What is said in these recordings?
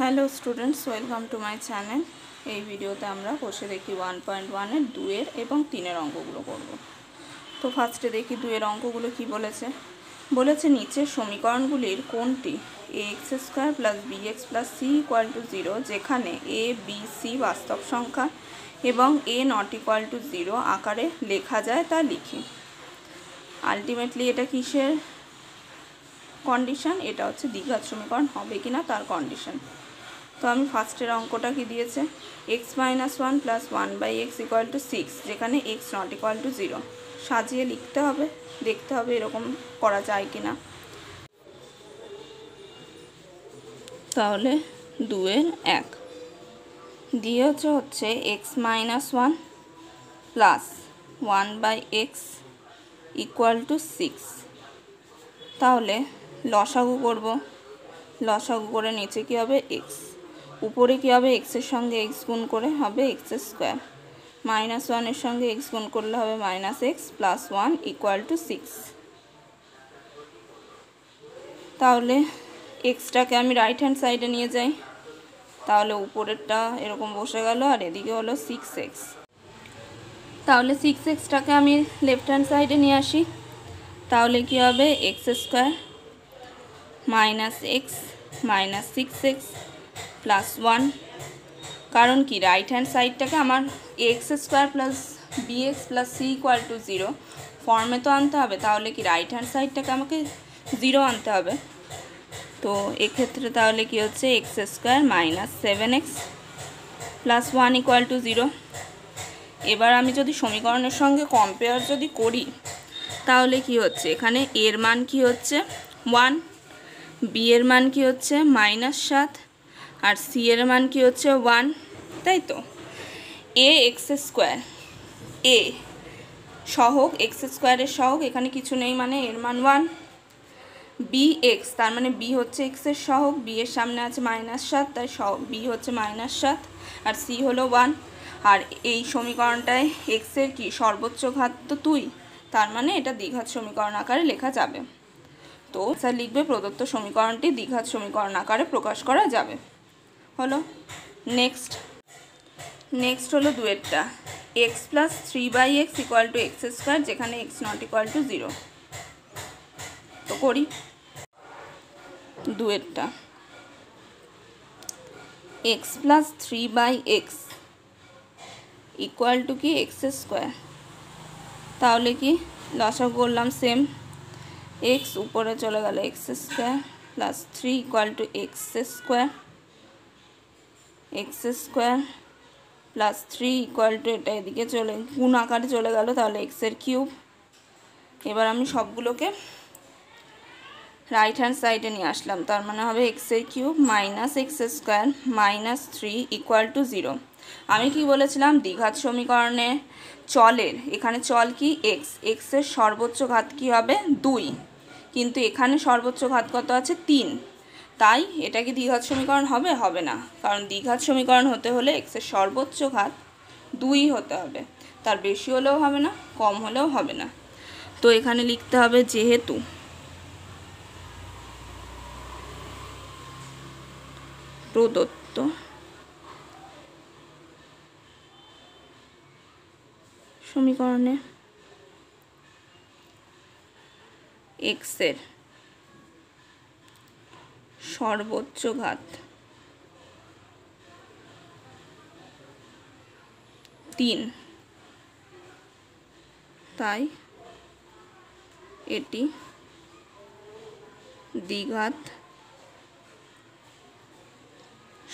Hello students, welcome to my channel. এই ভিডিওতে আমরা বসে দেখি 1.1-এর 2-এর এবং 3-এর অঙ্কগুলো করব। তো ফার্স্টে দেখি 2-এর অঙ্কগুলো কি বলেছে। বলেছে নিচের সমীকরণগুলির কোনটি ax² + bx + c = 0 যেখানে a b c বাস্তব সংখ্যা এবং a ≠ 0 আকারে লেখা যায় তা লিখি। আলটিমেটলি এটা কিসের কন্ডিশন? এটা হচ্ছে দ্বিঘাত সমীকরণ হবে কিনা তার কন্ডিশন। তো আমি ফার্স্টের অঙ্কটা কি দিয়েছে, x - 1 + 1/x = 6 যেখানে x ≠ 0 সাজিয়ে লিখতে হবে, দেখতে হবে এরকম করা যায় কিনা। তাহলে 2-এর 1 দিয়ে হচ্ছে x - 1 + 1/x = 6। তাহলে লসাগু করব, লসাগু করে নিচে কি হবে x, উপরে কি হবে x এর সঙ্গে x গুণ করে হবে x² -1 এর সঙ্গে x গুণ করলে হবে -x + 1 = 6। তাহলে xটাকে আমি রাইট হ্যান্ড সাইডে নিয়ে যাই, তাহলে উপরেরটা এরকম বসে গেল আর এদিকে হলো 6x। তাহলে 6xটাকে আমি লেফট হ্যান্ড সাইডে নিয়ে আসি, তাহলে কি হবে x² - x - 6x + 1। কারণ কি রাইট হ্যান্ড সাইডটাকে আমার ax² + bx + c = 0 ফর্মে তো আনতে হবে, তাহলে কি রাইট হ্যান্ড সাইডটাকে আমাকে 0 আনতে হবে। তো এক্ষেত্রে তাহলে কি হচ্ছে x² - 7x + 1 = 0। এবার আমি যদি সমীকরণের সঙ্গে কম্পেয়ার যদি করি তাহলে কি হচ্ছে, এখানে এর মান কি হচ্ছে 1, বি এর মান কি হচ্ছে -7 আর সি এর মান কি হচ্ছে 1, তাই তো। ax², a সহগ x² এর সহগ, এখানে কিছু নেই মানে এর মান 1। bx তার মানে b হচ্ছে x এর সহগ, b এর সামনে আছে -7 তাই b হচ্ছে -7 আর c হলো 1। আর এই সমীকরণটায় x এর কি সর্বোচ্চ ঘাত তো 2, তার মানে এটা দ্বিঘাত সমীকরণ আকারে লেখা যাবে। তো স্যার লিখবে প্রদত্ত সমীকরণটি দ্বিঘাত সমীকরণ আকারে প্রকাশ করা যাবে। হলো নেক্সট হলো 2-এরটা, x + 3/x = x² যেখানে x ≠ 0। তো করি 2-এরটা, x + 3/x = কি x²। তাহলে কি লসাগু করলাম সেম, x উপরে চলে গেল x² + 3 = x² + 3 এটা এদিকে চলে গুণ আকারে চলে গেল, তাহলে x এর কিউব। এবার আমি সবগুলোকে রাইট হ্যান্ড সাইডে নিয়ে আসলাম, তার মানে হবে x এর কিউব -x² - 3 = 0। আমি কি বলেছিলাম দ্বিঘাত সমীকরণে চলের, এখানে চল কি x এর সর্বোচ্চ ঘাত কি হবে 2, কিন্তু এখানে সর্বোচ্চ ঘাত কত আছে 3, তাই এটা কি দ্বিঘাত সমীকরণ হবে? হবে না, কারণ দ্বিঘাত সমীকরণ হতে হলে x এর সর্বোচ্চ ঘাত 2 হতে হবে, তার বেশি হলেও হবে না, কম হলেও হবে না। তো এখানে লিখতে হবে যেহেতু প্রদত্ত সমীকরণে x এর সর্বোচ্চ ঘাত 3, তাই এটি দ্বিঘাত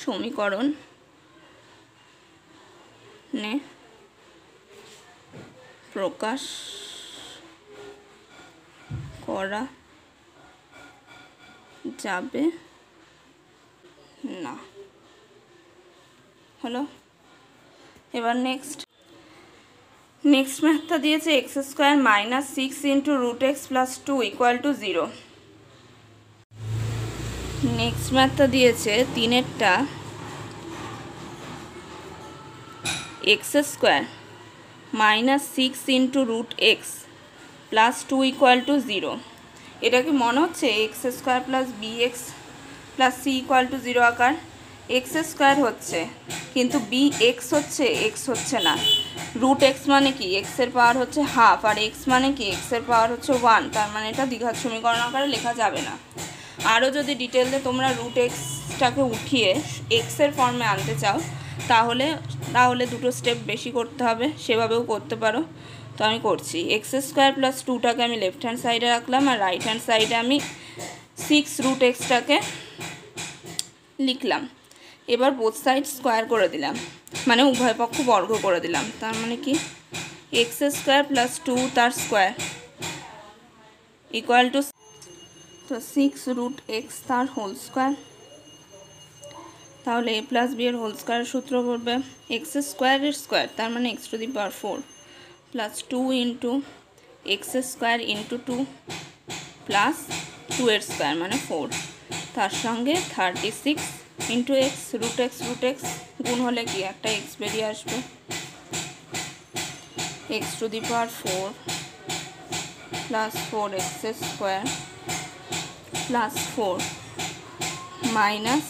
সমীকরণ প্রকাশ করা যাবে না। হলো, এবার নেক্সট ম্যাথটা দিয়েছে x² - 6 × √x + 2 = 0। নেক্সট ম্যাথটা দিয়েছে 3-এরটা x² - 6 × √x + 2 = 0। এটা কি মনে হচ্ছে x² + bx + c = 0 আকার? এক্স স্কোয়ার হচ্ছে, কিন্তু বি এক্স হচ্ছে না। রুট এক্স মানে কি, এক্সের পাওয়ার হচ্ছে হাফ, আর এক্স মানে কি, এক্সের পাওয়ার হচ্ছে 1, তার মানে এটা দ্বিঘাত সমীকরণ আকারে লেখা যাবে না। আরও যদি ডিটেলসে তোমরা রুট এক্সটাকে উঠিয়ে এক্সের ফর্মে আনতে চাও তাহলে দুটো স্টেপ বেশি করতে হবে, সেভাবেও করতে পারো। তো আমি করছি, এক্স স্কোয়ার প্লাস 2টাকে আমি লেফট হ্যান্ড সাইডে রাখলাম, আর রাইট হ্যান্ড সাইডে আমি 6 রুট এক্সটাকে লিখলাম। এবার বোথ সাইড স্কোয়ার করে দিলাম, মানে উভয় পক্ষ বর্গ করে দিলাম। তার মানে কি, এক্স স্কোয়ার প্লাস 2 তার স্কোয়ার ইকুয়াল টু, তো 6 রুট এক্স তার হোল স্কোয়ার। তাহলে a প্লাস বি এর হোল স্কোয়ারের সূত্র পড়বে এক্স স্কোয়ারের স্কোয়ার, তার মানে x to the power 4 plus 2 into x square into 2 plus 2 এর স্কোয়ার মানে 4, তার সঙ্গে 36 ইন্টু এক্স রুট এক্স গুণ হলে কি একটা এক্স বেরিয়ে আসবে, x to the power 4 plus 4 x square plus 4 minus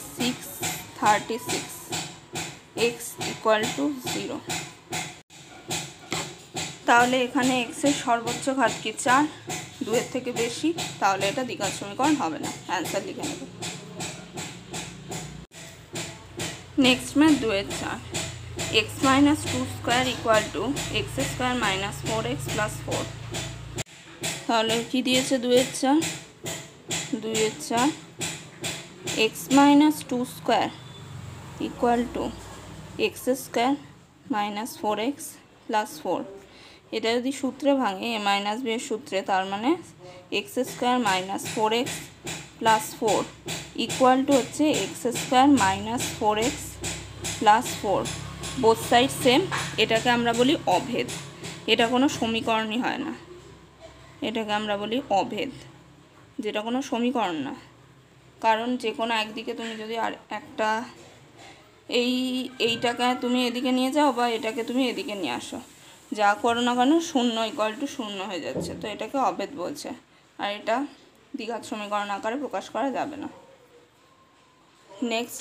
36 x equal to 0। তাহলে এখানে এক্সের সর্বোচ্চ ঘাত কি 4, 2-এর থেকে বেশি, তাহলে এটা দ্বিঘাত সমীকরণ হবে না। অ্যান্সার লিখে নেব। নেক্সট ম্যাথ 2-এর 4, x minus 2 square equal to x square minus 4x plus 4। তাহলে কি দিয়েছে 2-এর 4 x minus 2 square equal to x square minus 4x plus 4। এটা যদি সূত্রে ভাঙে এ মাইনাস বি এর সূত্রে, তার মানে x square minus 4x plus 4 equal to হচ্ছে x square minus 4x plus 4। Both side same, এটাকে আমরা বলি অভেদ, এটা কোনো সমীকরণই হয় না, এটাকে আমরা বলি অভেদ, যেটা কোনো সমীকরণ না। কারণ যে কোনো একদিকে তুমি যদি আর একটা এইটাকে তুমি এদিকে নিয়ে যাও বা এটাকে তুমি এদিকে নিয়ে আসো, যা করো না কেন 0 ইকুয়াল টু 0 হয়ে যাচ্ছে, তো এটাকে অভেদ বলছে, আর এটা দ্বিঘাত সমীকরণ আকারে প্রকাশ করা যাবে না। নেক্সট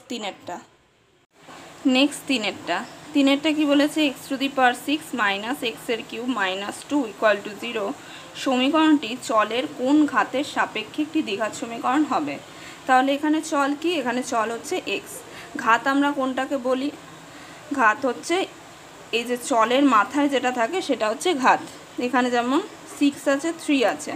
তিনেরটা কি বলেছে, x to the power 6 minus এক্সের কিউব মাইনাস 2 ইকুয়াল টু 0 সমীকরণটি চলের কোন ঘাতের সাপেক্ষে একটি দ্বিঘাত সমীকরণ হবে। তাহলে এখানে চল কি, এখানে চল হচ্ছে এক্স, ঘাত আমরা কোনটাকে বলি, ঘাত হচ্ছে এই যে চলের মাথায় যেটা থাকে সেটা হচ্ছে ঘাত। এখানে যেমন 6 আছে 3 আছে।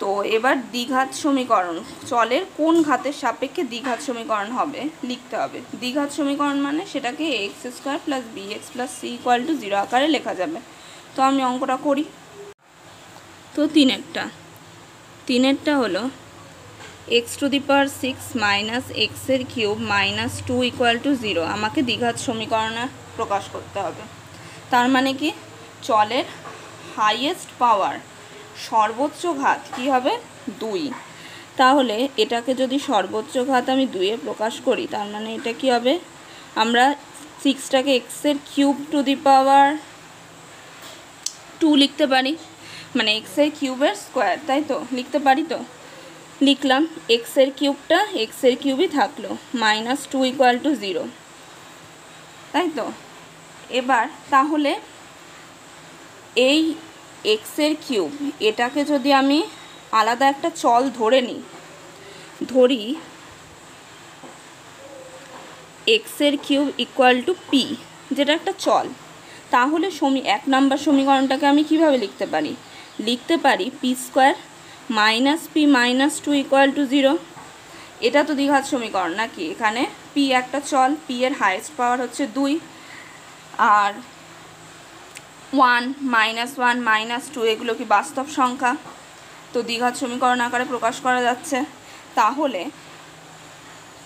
তো এবার দ্বিঘাত সমীকরণ, চলের কোন ঘাতের সাপেক্ষে দ্বিঘাত সমীকরণ হবে লিখতে হবে। দ্বিঘাত সমীকরণ মানে সেটাকে x square plus b x plus c equal to 0 আকারে লেখা যাবে। তো আমি অঙ্কটা করি। তো তিনেরটা হলো x to the power 6 minus এক্সের কিউব মাইনাস 2 ইকুয়াল টু 0 আমাকে দ্বিঘাত সমীকরণে প্রকাশ করতে হবে। তার মানে কি, চলের হাইয়েস্ট পাওয়ার সর্বোচ্চ ঘাত কি হবে 2, তাহলে এটাকে যদি সর্বোচ্চ ঘাত আমি 2-এ প্রকাশ করি, তার মানে এটা কি হবে, আমরা 6টাকে এক্সের কিউব টু দি পাওয়ার 2 লিখতে পারি, মানে এক্সের কিউবের স্কোয়ার, তাই তো লিখতে পারি। তো লিখলাম এক্সের কিউবটা এক্সের কিউবই থাকলো মাইনাস 2 ইকুয়াল টু 0, তাই তো। এবার তাহলে এই এক্সের কিউব এটাকে যদি আমি আলাদা একটা চল ধরি এক্সের কিউব ইকুয়াল টু পি, যেটা একটা চল, তাহলে 1 নম্বর সমীকরণটাকে আমি কিভাবে লিখতে পারি P square minus P minus 2 equal to 0। এটা তো দ্বিঘাত সমীকরণ নাকি, এখানে পি একটা চল, পি এর হাইয়েস্ট পাওয়ার হচ্ছে 2, আর 1 মাইনাস 2 এগুলো কি বাস্তব সংখ্যা, তো দ্বিঘাত সমীকরণ আকারে প্রকাশ করা যাচ্ছে। তাহলে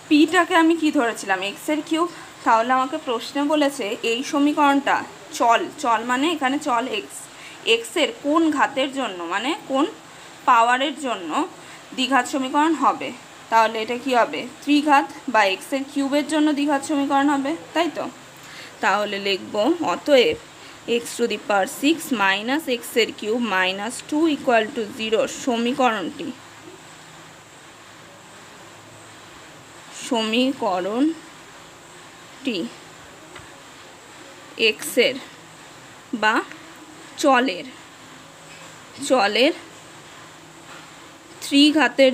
পিটাকে আমি কি ধরেছিলাম, এক্সের কিউব। তাহলে আমাকে প্রশ্নে বলেছে এই সমীকরণটা চল মানে এখানে চল এক্সের কোন ঘাতের জন্য, মানে কোন পাওয়ারের জন্য দ্বিঘাত সমীকরণ হবে। তাহলে এটা কি হবে, ত্রিঘাত বা এক্সের কিউবের জন্য দ্বিঘাত সমীকরণ হবে, তাই তো। তাহলে লিখব অতএব x to the power 6 minus এক্সের কিউব মাইনাস 2 ইকুয়াল টু 0 সমীকরণ একটি এক্সের বা চলের 3 ঘাতের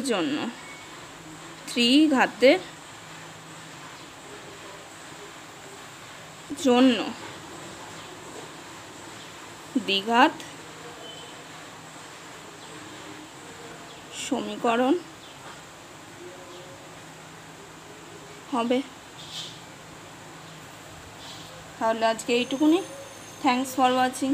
জন্য দ্বিঘাত সমীকরণ হবে। তাহলে আজকে এইটুকুনি। Thanks for watching.